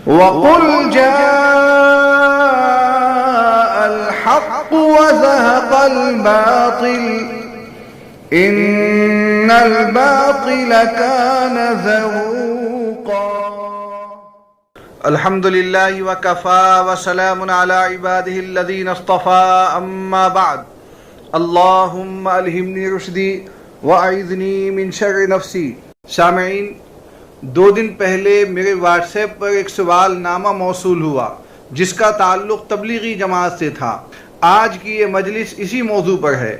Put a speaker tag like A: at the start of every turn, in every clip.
A: وَقُلْ جَاءَ الْحَقُّ وَزَهَقَ الْبَاطِلُ إِنَّ الْبَاطِلَ كَانَ زَهُوقًا۔
B: الحمد للہ وکفى وسلام علی عبادہ الذین اصطفى اما بعد اللہم الہمنی رشدی واعذنی من شر نفسی۔ سامعین، 2 دن پہلے میرے واٹس ایپ پر ایک سوال نامہ موصول ہوا جس کا تعلق تبلیغی جماعت سے تھا۔ آج کی یہ مجلس اسی موضوع پر ہے۔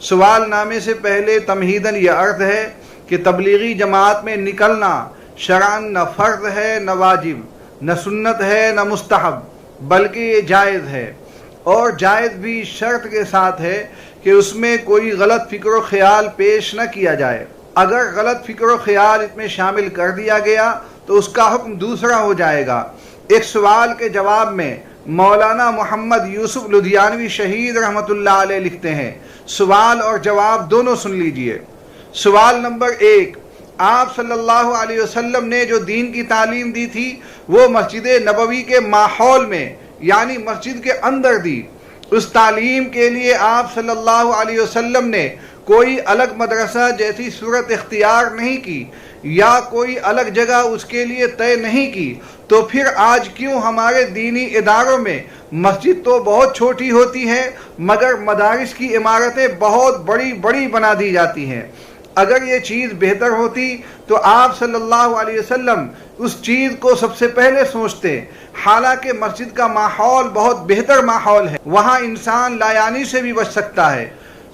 B: سوال نامے سے پہلے تمہیداً یہ عرض ہے کہ تبلیغی جماعت میں نکلنا شرعاً نہ فرض ہے نہ واجب، نہ سنت ہے نہ مستحب، بلکہ یہ جائز ہے، اور جائز بھی شرط کے ساتھ ہے کہ اس میں کوئی غلط فکر و خیال پیش نہ کیا جائے۔ اگر غلط فکر و خیال اس میں شامل کر دیا گیا تو اس کا حکم دوسرا ہو جائے گا۔ ایک سوال کے جواب میں مولانا محمد یوسف لدھیانوی شہید رحمۃ اللہ علیہ لکھتے ہیں، سوال اور جواب دونوں سن لیجئے۔ سوال نمبر 1، آپ صلی اللہ علیہ وسلم نے جو دین کی تعلیم دی تھی وہ مسجد نبوی کے ماحول میں یعنی مسجد کے اندر دی۔ اس تعلیم کے لیے آپ صلی اللہ علیہ وسلم نے کوئی الگ مدرسہ جیسی صورت اختیار نہیں کی یا کوئی الگ جگہ اس کے لیے طے نہیں کی، تو پھر آج کیوں ہمارے دینی اداروں میں مسجد تو بہت چھوٹی ہوتی ہے مگر مدارس کی عمارتیں بہت بڑی بڑی بنا دی جاتی ہیں؟ اگر یہ چیز بہتر ہوتی تو آپ صلی اللہ علیہ وسلم اس چیز کو سب سے پہلے سوچتے۔ حالانکہ مسجد کا ماحول بہت بہتر ماحول ہے، وہاں انسان لایانی سے بھی بچ سکتا ہے۔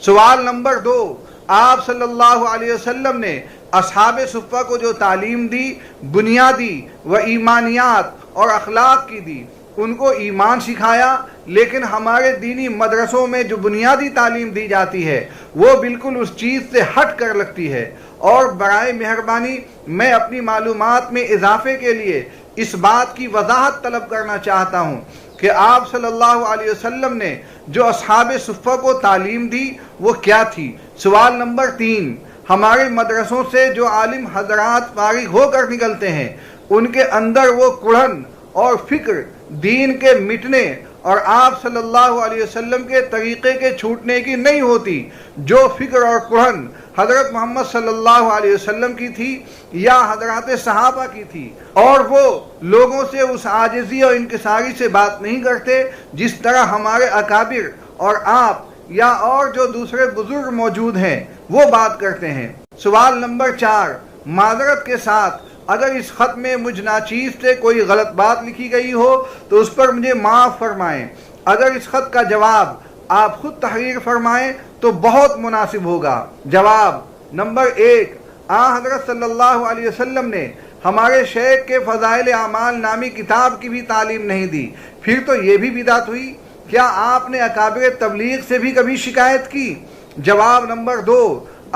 B: سوال نمبر 2، آپ صلی اللہ علیہ وسلم نے اصحاب صفہ کو جو تعلیم دی بنیادی و ایمانیات اور اخلاق کی دی، ان کو ایمان سکھایا، لیکن ہمارے دینی مدرسوں میں جو بنیادی تعلیم دی جاتی ہے وہ بالکل اس چیز سے ہٹ کر لگتی ہے۔ اور برائے مہربانی میں اپنی معلومات میں اضافے کے لیے اس بات کی وضاحت طلب کرنا چاہتا ہوں کہ آپ صلی اللہ علیہ وسلم نے جو اصحاب صفہ کو تعلیم دی وہ کیا تھی؟ سوال نمبر 3، ہمارے مدرسوں سے جو عالم حضرات فارغ ہو کر نکلتے ہیں ان کے اندر وہ کڑھن اور فکر دین کے مٹنے اور آپ صلی اللہ علیہ وسلم کے طریقے کے چھوٹنے کی نہیں ہوتی۔ جو فکر اور کڑھن حضرت محمد صلی اللہ علیہ وسلم کی تھی یا حضرات صحابہ کی تھی، اور وہ لوگوں سے اس عاجزی اور انکساری سے بات نہیں کرتے جس طرح ہمارے اکابر اور آپ یا اور جو دوسرے بزرگ موجود ہیں وہ بات کرتے ہیں۔ سوال نمبر 4، معذرت کے ساتھ اگر اس خط میں مجھ ناچیز سے کوئی غلط بات لکھی گئی ہو تو اس پر مجھے معاف فرمائیں۔ اگر اس خط کا جواب آپ خود تحریر فرمائیں تو بہت مناسب ہوگا۔ جواب نمبر 1، حضرت صلی اللہ علیہ وسلم نے ہمارے شیخ کے فضائل اعمال نامی کتاب کی بھی تعلیم نہیں دی، پھر تو یہ بھی بدعت ہوئی۔ کیا آپ نے اکابر تبلیغ سے بھی کبھی شکایت کی؟ جواب نمبر 2،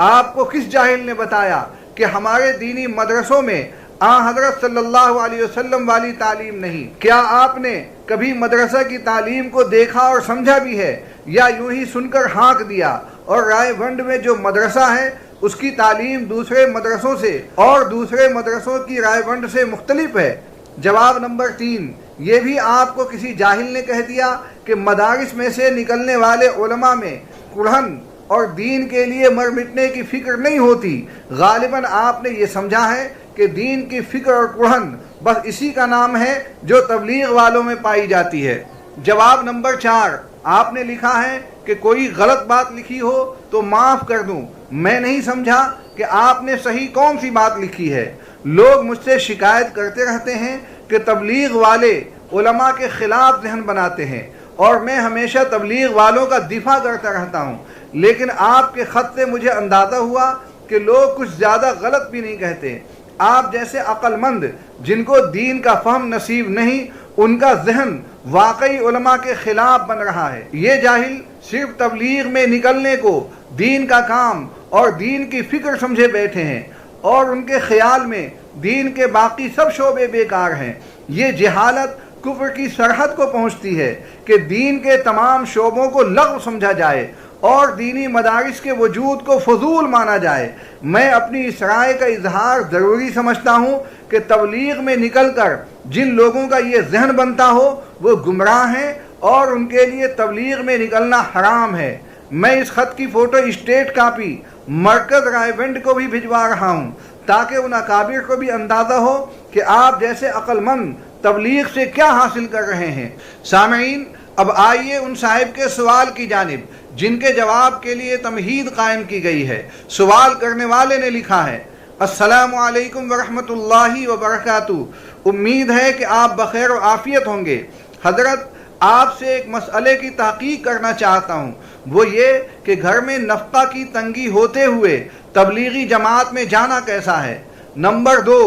B: آپ کو کس جاہل نے بتایا کہ ہمارے دینی مدرسوں میں حضرت صلی اللہ علیہ وسلم والی تعلیم نہیں؟ کیا آپ نے کبھی مدرسہ کی تعلیم کو دیکھا اور سمجھا بھی ہے یا یوں ہی سن کر ہانک دیا؟ اور رائے ونڈ میں جو مدرسہ ہے اس کی تعلیم دوسرے مدرسوں سے اور دوسرے مدرسوں کی رائے ونڈ سے مختلف ہے؟ جواب نمبر 3، یہ بھی آپ کو کسی جاہل نے کہہ دیا کہ مدارس میں سے نکلنے والے علماء میں کڑھن اور دین کے لیے مر مٹنے کی فکر نہیں ہوتی۔ غالباً آپ نے یہ سمجھا ہے کہ دین کی فکر اور کڑھن بس اسی کا نام ہے جو تبلیغ والوں میں پائی جاتی ہے۔ جواب نمبر 4، آپ نے لکھا ہے کہ کوئی غلط بات لکھی ہو تو معاف کر دوں۔ میں نہیں سمجھا کہ آپ نے صحیح کون سی بات لکھی ہے۔ لوگ مجھ سے شکایت کرتے رہتے ہیں کہ تبلیغ والے علماء کے خلاف ذہن بناتے ہیں، اور میں ہمیشہ تبلیغ والوں کا دفاع کرتا رہتا ہوں، لیکن آپ کے خط سے مجھے اندازہ ہوا کہ لوگ کچھ زیادہ غلط بھی نہیں کہتے۔ آپ جیسے عقل مند جن کو دین کا فہم نصیب نہیں، ان کا ذہن واقعی علماء کے خلاف بن رہا ہے۔ یہ جاہل صرف تبلیغ میں نکلنے کو دین کا کام اور دین کی فکر سمجھے بیٹھے ہیں، اور ان کے خیال میں دین کے باقی سب شعبے بیکار ہیں۔ یہ جہالت کفر کی سرحد کو پہنچتی ہے کہ دین کے تمام شعبوں کو لغو سمجھا جائے اور دینی مدارس کے وجود کو فضول مانا جائے۔ میں اپنی اس رائے کا اظہار ضروری سمجھتا ہوں کہ تبلیغ میں نکل کر جن لوگوں کا یہ ذہن بنتا ہو وہ گمراہ ہیں اور ان کے لیے تبلیغ میں نکلنا حرام ہے۔ میں اس خط کی فوٹو اسٹیٹ کاپی مرکز رائے بنڈ کو بھی بھجوا رہا ہوں تاکہ ان اکابر کو بھی اندازہ ہو کہ آپ جیسے عقل مند تبلیغ سے کیا حاصل کر رہے ہیں۔ سامعین، اب آئیے ان صاحب کے سوال کی جانب جن کے جواب کے لیے تمہید قائم کی گئی ہے۔ سوال کرنے والے نے لکھا ہے: السلام علیکم ورحمۃ اللہ وبرکاتہ، امید ہے کہ آپ بخیر و عافیت ہوں گے۔ حضرت، آپ سے ایک مسئلے کی تحقیق کرنا چاہتا ہوں، وہ یہ کہ گھر میں نفقہ کی تنگی ہوتے ہوئے تبلیغی جماعت میں جانا کیسا ہے؟ نمبر 2،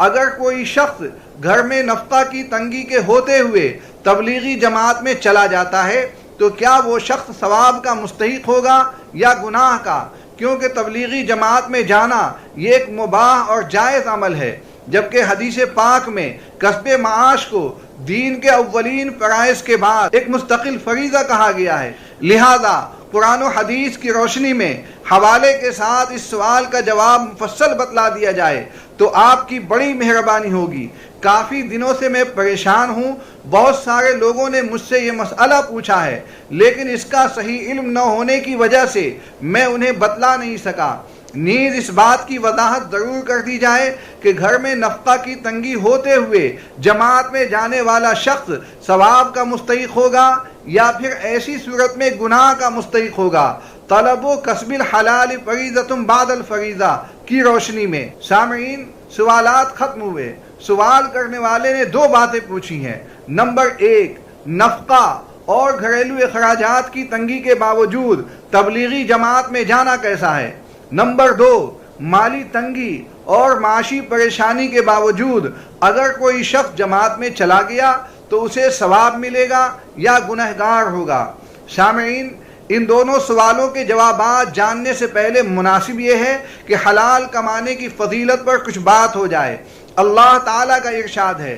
B: اگر کوئی شخص گھر میں نفقہ کی تنگی کے ہوتے ہوئے تبلیغی جماعت میں چلا جاتا ہے تو کیا وہ شخص ثواب کا مستحق ہوگا یا گناہ کا؟ کیونکہ تبلیغی جماعت میں جانا یہ ایک مباح اور جائز عمل ہے، جبکہ حدیث پاک میں کسب معاش کو دین کے اولین فرائض کے بعد ایک مستقل فریضہ کہا گیا ہے۔ لہذا قرآن و حدیث کی روشنی میں حوالے کے ساتھ اس سوال کا جواب مفصل بتلا دیا جائے تو آپ کی بڑی مہربانی ہوگی۔ کافی دنوں سے میں پریشان ہوں، بہت سارے لوگوں نے مجھ سے یہ مسئلہ پوچھا ہے، لیکن اس کا صحیح علم نہ ہونے کی وجہ سے میں انہیں بتلا نہیں سکا۔ نیز اس بات کی وضاحت ضرور کر دی جائے کہ گھر میں نفقہ کی تنگی ہوتے ہوئے جماعت میں جانے والا شخص ثواب کا مستحق ہوگا یا پھر ایسی صورت میں گناہ کا مستحق ہوگا۔ طلب و کسب الحلال فریضۃ بعد الفریضہ کی روشنی میں سامعین، سوالات ختم ہوئے۔ سوال کرنے والے نے 2 باتیں پوچھی ہیں۔ نمبر 1، نفقہ اور گھریلو اخراجات کی تنگی کے باوجود تبلیغی جماعت میں جانا کیسا ہے؟ نمبر 2، مالی تنگی اور معاشی پریشانی کے باوجود اگر کوئی شخص جماعت میں چلا گیا تو اسے ثواب ملے گا یا گنہگار ہوگا؟ سامعین، ان دونوں سوالوں کے جوابات جاننے سے پہلے مناسب یہ ہے کہ حلال کمانے کی فضیلت پر کچھ بات ہو جائے۔ اللہ تعالیٰ کا ارشاد ہے: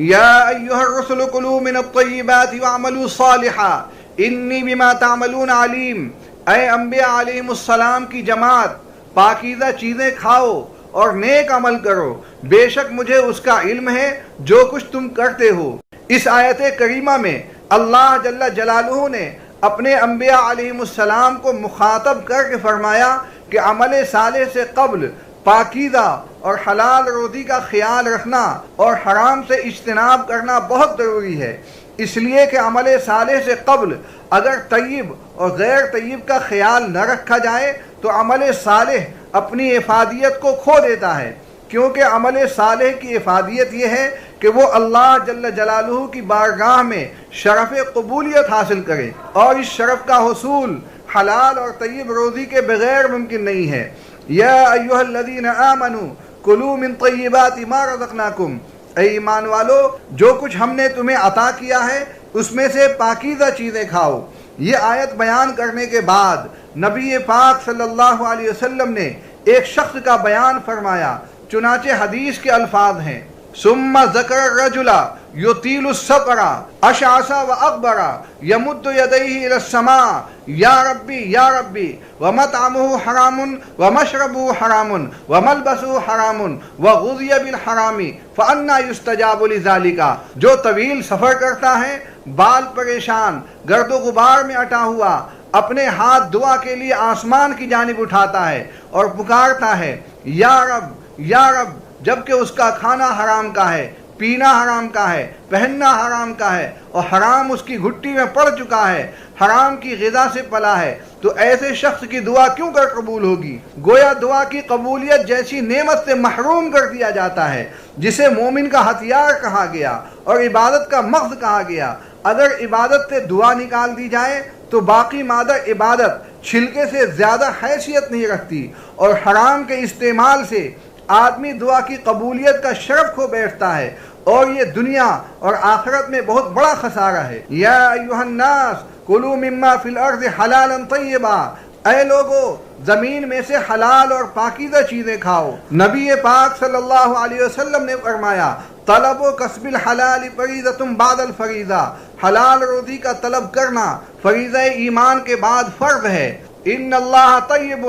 B: یا ایھا الرسل کلوا من الطیبات واعملوا صالحا انی بما تعملون علیم۔ اے انبیاء علیہم السلام کی جماعت، پاکیزہ چیزیں کھاؤ اور نیک عمل کرو، بے شک مجھے اس کا علم ہے جو کچھ تم کرتے ہو۔ اس آیت کریمہ میں اللہ جل جلالہ نے اپنے انبیاء علیہم السلام کو مخاطب کر کے فرمایا کہ عمل صالح سے قبل پاکیزہ اور حلال روزی کا خیال رکھنا اور حرام سے اجتناب کرنا بہت ضروری ہے، اس لیے کہ عمل صالح سے قبل اگر طیب اور غیر طیب کا خیال نہ رکھا جائے تو عمل صالح اپنی افادیت کو کھو دیتا ہے، کیونکہ عمل صالح کی افادیت یہ ہے کہ وہ اللہ جل جلالہ کی بارگاہ میں شرف قبولیت حاصل کرے، اور اس شرف کا حصول حلال اور طیب روزی کے بغیر ممکن نہیں ہے۔ یا ایھا الذین آمنوا کلوا من طیبات ما رزقناکم، اے ایمان والو، جو کچھ ہم نے تمہیں عطا کیا ہے اس میں سے پاکیزہ چیزیں کھاؤ۔ یہ آیت بیان کرنے کے بعد نبی پاک صلی اللہ علیہ وسلم نے ایک شخص کا بیان فرمایا، چنانچہ حدیث کے الفاظ ہیں: ثم ذکر الرجل یطیل السفر اشعث واغبر یمد یدیہ الی السماء یا ربی یا ربی ومطعمہ حرام ومشربہ حرام وملبسہ حرام وغذی بالحرام فأنی یستجاب لذلک۔ جو طویل سفر کرتا ہے، بال پریشان، گرد و غبار میں اٹا ہوا، اپنے ہاتھ دعا کے لیے آسمان کی جانب اٹھاتا ہے اور پکارتا ہے یا رب یا رب، جبکہ اس کا کھانا حرام کا ہے، پینا حرام کا ہے، پہننا حرام کا ہے اور حرام اس کی گھٹی میں پڑ چکا ہے، حرام کی غذا سے پلا ہے، تو ایسے شخص کی دعا کیوں کر قبول ہوگی؟ گویا دعا کی قبولیت جیسی نعمت سے محروم کر دیا جاتا ہے جسے مومن کا ہتھیار کہا گیا اور عبادت کا مغز کہا گیا۔ اگر عبادت سے دعا نکال دی جائے تو باقی مادہ عبادت چھلکے سے زیادہ حیثیت نہیں رکھتی، اور حرام کے استعمال سے آدمی دعا کی قبولیت کا شرف کھو بیٹھتا ہے، اور یہ دنیا اور آخرت میں بہت بڑا خسارہ ہے۔ یا ایھا الناس کلوا مما فی الارض حلالا طیبا، اے لوگو، زمین میں سے حلال اور پاکیزہ چیزیں کھاؤ۔ نبی پاک صلی اللہ علیہ وسلم نے فرمایا: طلب و کسب الحلال فریضۃ بعد الفریضہ، حلال روزی کا طلب کرنا فریضہ ایمان کے بعد فرض ہے۔ ان اللہ طیب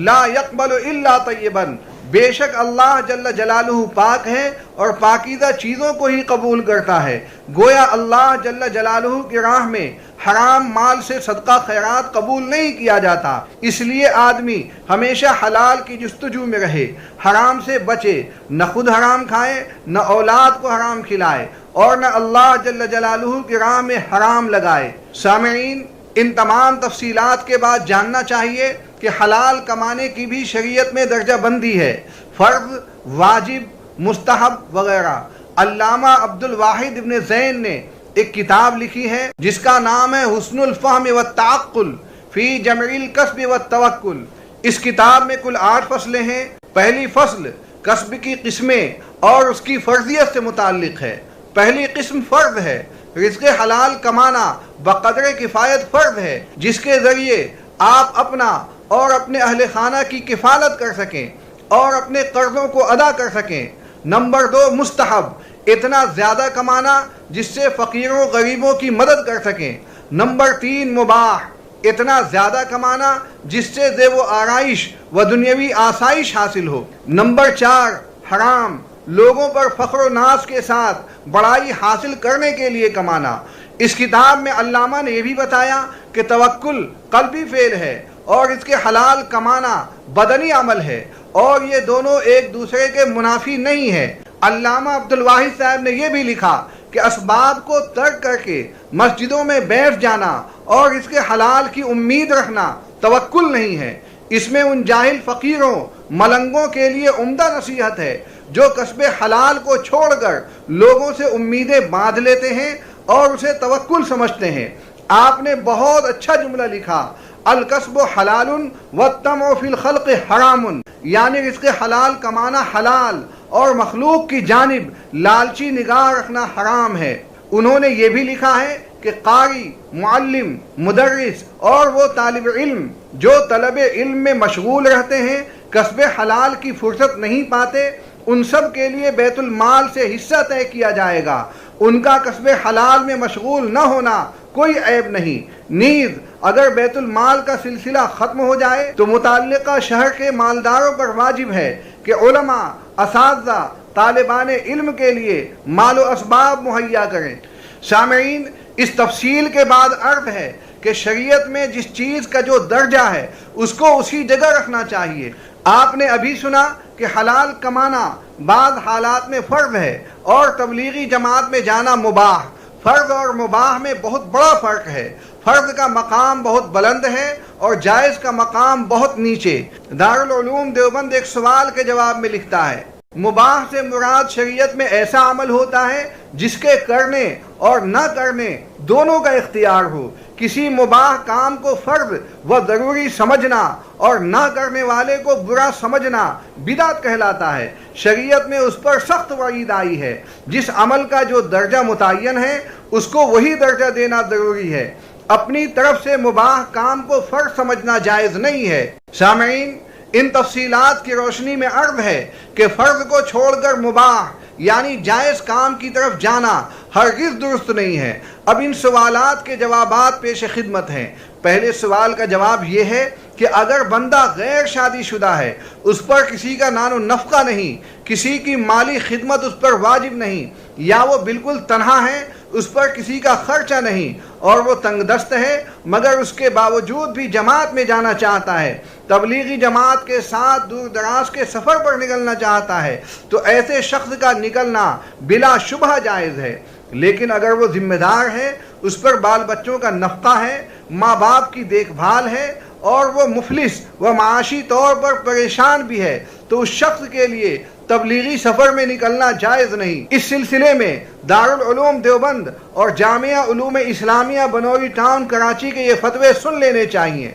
B: لا یقبل الا طیبا، بے شک اللہ جل جلالہ پاک ہے اور پاکیزہ چیزوں کو ہی قبول کرتا ہے۔ گویا اللہ جل جلالہ کی راہ میں حرام مال سے صدقہ خیرات قبول نہیں کیا جاتا، اس لیے آدمی ہمیشہ حلال کی جستجو میں رہے، حرام سے بچے، نہ خود حرام کھائے، نہ اولاد کو حرام کھلائے، اور نہ اللہ جل جلالہ کی راہ میں حرام لگائے۔ سامعین، ان تمام تفصیلات کے بعد جاننا چاہیے کہ حلال کمانے کی بھی شریعت میں درجہ بندی ہے، فرض، واجب، مستحب وغیرہ۔ علامہ عبد الواحد ابن زین نے ایک کتاب لکھی ہے جس کا نام ہے حسن الفہم والتعقل فی جمع الکسب والتوکل۔ اس کتاب میں کل 8 فصلیں ہیں۔ پہلی فصل کسب کی قسمیں اور اس کی فرضیت سے متعلق ہے۔ پہلی قسم فرض ہے۔ رزق حلال کمانا بقدر کفایت فرض ہے، جس کے ذریعے آپ اپنا اور اپنے اہل خانہ کی کفالت کر سکیں اور اپنے قرضوں کو ادا کر سکیں۔ نمبر 2 مستحب، اتنا زیادہ کمانا جس سے فقیروں غریبوں کی مدد کر سکیں۔ نمبر 3 مباح، اتنا زیادہ کمانا جس سے ذیب و آرائش و دنیاوی آسائش حاصل ہو۔ نمبر 4 حرام، لوگوں پر فخر و ناز کے ساتھ بڑائی حاصل کرنے کے لیے کمانا۔ اس کتاب میں علامہ نے یہ بھی بتایا کہ توکل قلبی فعل ہے اور اس کے حلال کمانا بدنی عمل ہے، اور یہ دونوں ایک دوسرے کے منافی نہیں ہیں۔ علامہ عبد الواحد صاحب نے یہ بھی لکھا کہ اسباب کو ترک کر کے مسجدوں میں بیٹھ جانا اور اس کے حلال کی امید رکھنا توکل نہیں ہے۔ اس میں ان جاہل فقیروں ملنگوں کے لیے عمدہ نصیحت ہے جو کسب حلال کو چھوڑ کر لوگوں سے امیدیں باندھ لیتے ہیں اور اسے توکل سمجھتے ہیں۔ آپ نے بہت اچھا جملہ لکھا، الکسب حلال والطمع فی الخلق حرام، یعنی رزق حلال کمانا حلال اور مخلوق کی جانب لالچی نگاہ رکھنا حرام ہے۔ انہوں نے یہ بھی لکھا ہے کہ قاری، معلم، مدرس اور وہ طالب علم جو طلب علم میں مشغول رہتے ہیں، کسب حلال کی فرصت نہیں پاتے، ان سب کے لیے بیت المال سے حصہ طے کیا جائے گا۔ ان کا کسب حلال میں مشغول نہ ہونا کوئی عیب نہیں۔ نیز اگر بیت المال کا سلسلہ ختم ہو جائے تو متعلقہ شہر کے مالداروں پر واجب ہے کہ علماء، اساتذہ، طالبان علم کے لیے مال و اسباب مہیا کریں۔ سامعین، اس تفصیل کے بعد عرض ہے کہ شریعت میں جس چیز کا جو درجہ ہے اس کو اسی جگہ رکھنا چاہیے۔ آپ نے ابھی سنا کہ حلال کمانا بعض حالات میں فرض ہے اور تبلیغی جماعت میں جانا مباح۔ فرض اور مباح میں بہت بڑا فرق ہے۔ فرض کا مقام بہت بلند ہے اور جائز کا مقام بہت نیچے۔ دارالعلوم دیوبند ایک سوال کے جواب میں لکھتا ہے، مباح سے مراد شریعت میں ایسا عمل ہوتا ہے جس کے کرنے اور نہ کرنے دونوں کا اختیار ہو۔ کسی مباح کام کو فرض و ضروری سمجھنا اور نہ کرنے والے کو برا سمجھنا بدعت کہلاتا ہے۔ شریعت میں اس پر سخت وعید آئی ہے۔ جس عمل کا جو درجہ متعین ہے اس کو وہی درجہ دینا ضروری ہے۔ اپنی طرف سے مباح کام کو فرض سمجھنا جائز نہیں ہے۔ سامعین، ان تفصیلات کی روشنی میں عرض ہے کہ فرض کو چھوڑ کر مباح یعنی جائز کام کی طرف جانا ہرگز درست نہیں ہے۔ اب ان سوالات کے جوابات پیش خدمت ہیں۔ پہلے سوال کا جواب یہ ہے کہ اگر بندہ غیر شادی شدہ ہے، اس پر کسی کا نان و نفقہ نہیں، کسی کی مالی خدمت اس پر واجب نہیں، یا وہ بالکل تنہا ہے، اس پر کسی کا خرچہ نہیں اور وہ تنگ دست ہے مگر اس کے باوجود بھی جماعت میں جانا چاہتا ہے، تبلیغی جماعت کے ساتھ دور دراز کے سفر پر نکلنا چاہتا ہے، تو ایسے شخص کا نکلنا بلا شبہ جائز ہے۔ لیکن اگر وہ ذمہ دار ہے، اس پر بال بچوں کا نفقہ ہے، ماں باپ کی دیکھ بھال ہے اور وہ مفلس و معاشی طور پر پریشان بھی ہے، تو اس شخص کے لیے تبلیغی سفر میں نکلنا جائز نہیں۔ اس سلسلے میں دارالعلوم دیوبند اور جامعہ علوم اسلامیہ بنوری ٹاؤن کراچی کے یہ فتوے سن لینے چاہیے۔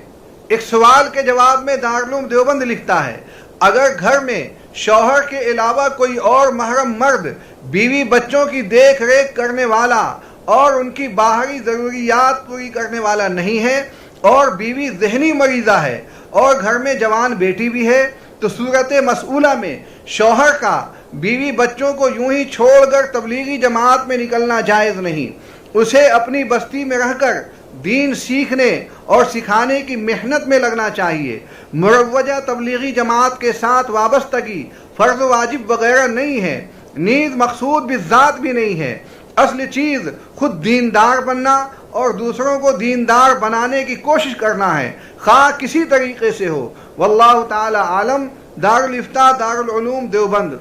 B: ایک سوال کے جواب میں دارالعلوم دیوبند لکھتا ہے، اگر گھر میں شوہر کے علاوہ کوئی اور محرم مرد بیوی بچوں کی دیکھ ریکھ کرنے والا اور ان کی باہری ضروریات پوری کرنے والا نہیں ہے اور بیوی ذہنی مریضہ ہے اور گھر میں جوان بیٹی بھی ہے، تو صورت مسئولہ میں شوہر کا بیوی بچوں کو یوں ہی چھوڑ کر تبلیغی جماعت میں نکلنا جائز نہیں۔ اسے اپنی بستی میں رہ کر دین سیکھنے اور سکھانے کی محنت میں لگنا چاہیے۔ مروجہ تبلیغی جماعت کے ساتھ وابستگی فرض و واجب وغیرہ نہیں ہے، نیز مقصود بالذات بھی نہیں ہے۔ اصل چیز خود دیندار بننا اور دوسروں کو دیندار بنانے کی کوشش کرنا ہے، خواہ کسی طریقے سے ہو۔ واللہ تعالی عالم۔ دارالفتاء دارالعلوم دیوبند۔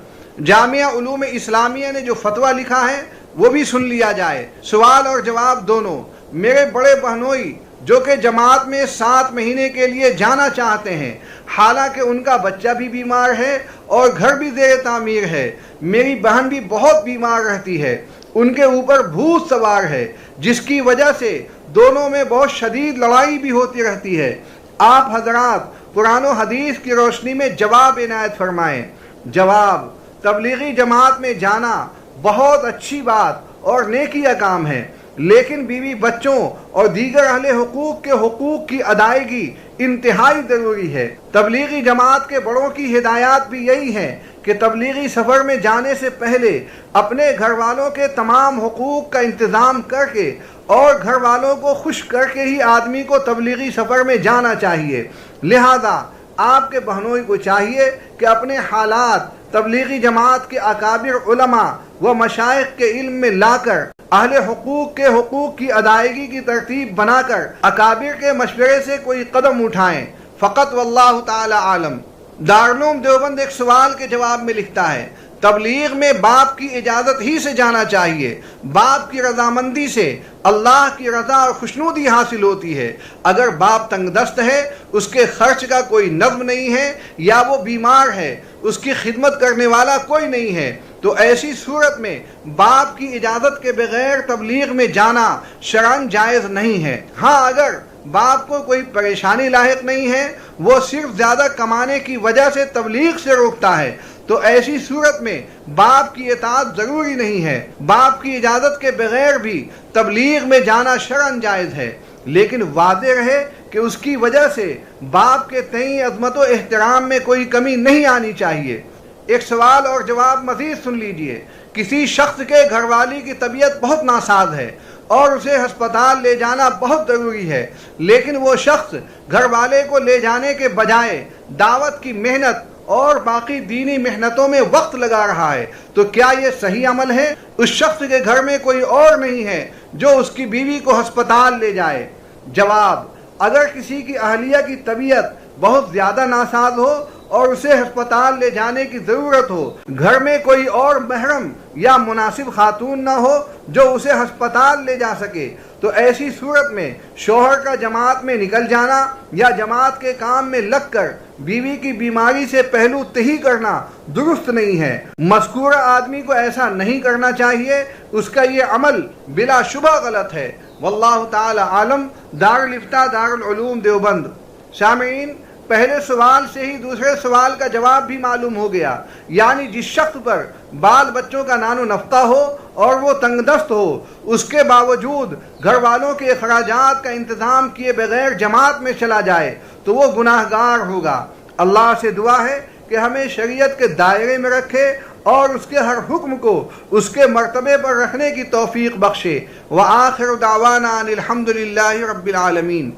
B: جامعہ علوم اسلامیہ نے جو فتویٰ لکھا ہے وہ بھی سن لیا جائے، سوال اور جواب دونوں۔ میرے بڑے بہنوئی جو کہ جماعت میں 7 مہینے کے لیے جانا چاہتے ہیں، حالانکہ ان کا بچہ بھی بیمار ہے اور گھر بھی زیر تعمیر ہے، میری بہن بھی بہت بیمار رہتی ہے، ان کے اوپر بھوت سوار ہے، جس کی وجہ سے دونوں میں بہت شدید لڑائی بھی ہوتی رہتی ہے۔ آپ حضرات قرآن و حدیث کی روشنی میں جواب عنایت فرمائیں۔ جواب: تبلیغی جماعت میں جانا بہت اچھی بات اور نیکی کا کام ہے، لیکن بیوی بچوں اور دیگر اہل حقوق کے حقوق کی ادائیگی انتہائی ضروری ہے۔ تبلیغی جماعت کے بڑوں کی ہدایات بھی یہی ہیں کہ تبلیغی سفر میں جانے سے پہلے اپنے گھر والوں کے تمام حقوق کا انتظام کر کے اور گھر والوں کو خوش کر کے ہی آدمی کو تبلیغی سفر میں جانا چاہیے۔ لہذا آپ کے بہنوئی کو چاہیے کہ اپنے حالات تبلیغی جماعت کے اکابر علماء و مشائخ کے علم میں لا کر اہل حقوق کے حقوق کی ادائیگی کی ترتیب بنا کر اکابر کے مشورے سے کوئی قدم اٹھائیں۔ فقط واللہ تعالی عالم۔ دارالعلوم دیوبند ایک سوال کے جواب میں لکھتا ہے، تبلیغ میں باپ کی اجازت ہی سے جانا چاہیے، باپ کی رضامندی سے اللہ کی رضا اور خوشنودی حاصل ہوتی ہے۔ اگر باپ تنگ دست ہے، اس کے خرچ کا کوئی نظم نہیں ہے، یا وہ بیمار ہے، اس کی خدمت کرنے والا کوئی نہیں ہے، تو ایسی صورت میں باپ کی اجازت کے بغیر تبلیغ میں جانا شرعاً جائز نہیں ہے۔ ہاں، اگر باپ کو کوئی پریشانی لاحق نہیں ہے، وہ صرف زیادہ کمانے کی وجہ سے تبلیغ سے روکتا ہے، تو ایسی صورت میں باپ کی اطاعت ضروری نہیں ہے۔ باپ کی اجازت کے بغیر بھی تبلیغ میں جانا شرعاً جائز ہے، لیکن واضح رہے کہ اس کی وجہ سے باپ کے تئیں عظمت و احترام میں کوئی کمی نہیں آنی چاہیے۔ ایک سوال اور جواب مزید سن لیجئے۔ کسی شخص کے گھر والی کی طبیعت بہت ناساز ہے اور اسے ہسپتال لے جانا بہت ضروری ہے، لیکن وہ شخص گھر والے کو لے جانے کے بجائے دعوت کی محنت اور باقی دینی محنتوں میں وقت لگا رہا ہے، تو کیا یہ صحیح عمل ہے؟ اس شخص کے گھر میں کوئی اور نہیں ہے جو اس کی بیوی کو ہسپتال لے جائے۔ جواب: اگر کسی کی اہلیہ کی طبیعت بہت زیادہ ناساز ہو اور اسے ہسپتال لے جانے کی ضرورت ہو، گھر میں کوئی اور محرم یا مناسب خاتون نہ ہو جو اسے ہسپتال لے جا سکے، تو ایسی صورت میں شوہر کا جماعت میں نکل جانا یا جماعت کے کام میں لگ کر بیوی کی بیماری سے پہلو تہی کرنا درست نہیں ہے۔ مذکورہ آدمی کو ایسا نہیں کرنا چاہیے، اس کا یہ عمل بلا شبہ غلط ہے۔ واللہ تعالی عالم۔ دارالفتاء دارالعلوم دیوبند۔ سامعین، پہلے سوال سے ہی دوسرے سوال کا جواب بھی معلوم ہو گیا، یعنی جس شخص پر بال بچوں کا نان و نفقہ ہو اور وہ تنگ دست ہو، اس کے باوجود گھر والوں کے اخراجات کا انتظام کیے بغیر جماعت میں چلا جائے تو وہ گناہ گار ہوگا۔ اللہ سے دعا ہے کہ ہمیں شریعت کے دائرے میں رکھے اور اس کے ہر حکم کو اس کے مرتبے پر رکھنے کی توفیق بخشے۔ وآخر دعوانا ان الحمد للہ رب العالمین۔